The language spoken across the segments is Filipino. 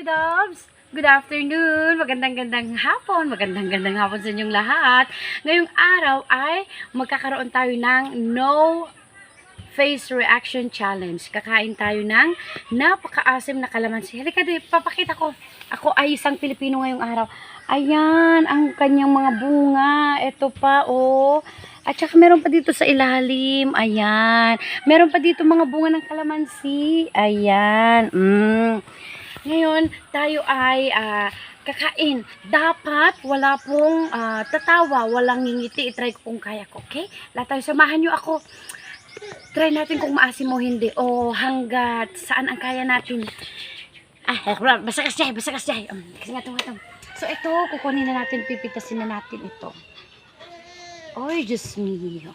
Labidobs! Good afternoon! Magandang-gandang hapon! Magandang-gandang hapon sa inyong lahat. Ngayong araw ay magkakaroon tayo ng no face reaction challenge. Kakain tayo ng napakaasim na kalamansi. Halika din, papakita ko. Ako ay isang Pilipino ngayong araw. Ayan, ang kanyang mga bunga. Ito pa, oh. At saka meron pa dito sa ilalim. Ayan. Meron pa dito mga bunga ng kalamansi. Ayan. Ngayon, tayo ay kakain. Dapat wala pong tatawa, walang ngingiti. I-try ko kung kaya ko, okay? Lahat tayo, samahan nyo ako. Try natin kung maasim o hindi. O hanggat saan ang kaya natin. Basa kasi, basa kasi. Kasi nga ito. So, ito, kukunin na natin, pipitasin na natin ito. Oy, Diyos mio.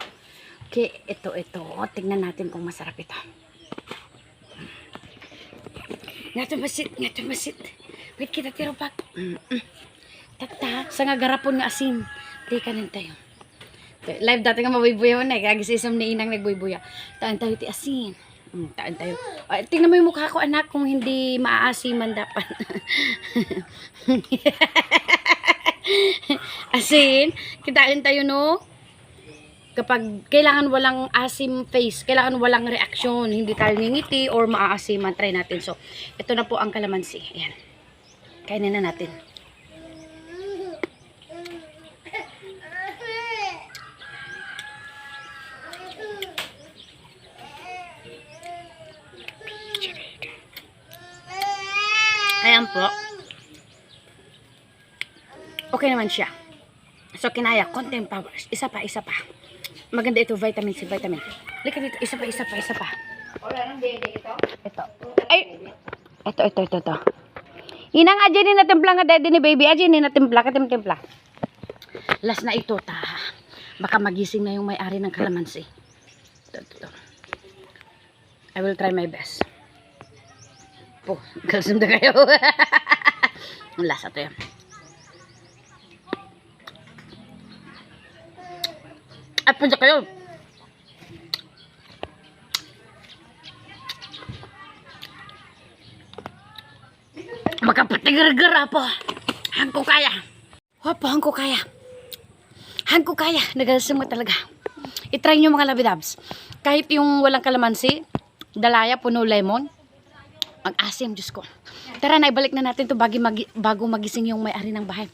Okay, ito. Tingnan natin kung masarap ito. Ngato masit. Wait, kita tiro pa. Tata, sa nga garapon nga asin. Teka nan tayo. Live dati nga mabuybuya na, kagisisam ni inang nagbuybuya. Taan tayo ti asin. Taan tayo. Tingnan mo yung mukha ko, anak, kung hindi maaasiman dapat. Asin, kitain tayo, no? Kapag kailangan walang asim face, kailangan walang reaksyon, hindi tayo ngingiti or maaasiman, try natin. So, ito na po ang kalamansi. Ayan. Kainin na natin. Ayan po. Okay naman siya. So, kinaya, konting powers. Isa pa. Maganda ito, vitamin C, vitamin. Lika dito, isa pa. Wala nang dede ito? Ito. Ay! Ito. Inang aja ni natimpla nga dede ni baby. Aja ni natimpla, katimpla. Last na ito, ta. Baka magising na yung may-ari ng kalamansi. Ito. I will try my best. Po, kalsum na kayo. Ang last ito yan. At punta kayo. Magkapatigir-gira po. Hangko kaya. Wapo, hangko kaya. Nagalasing mo talaga. I-try nyo mga labidabs. Kahit yung walang kalamansi, dalaya, puno lemon, ang asim, Diyos ko. Tara na, ibalik na natin to bago magising yung may-ari ng bahay.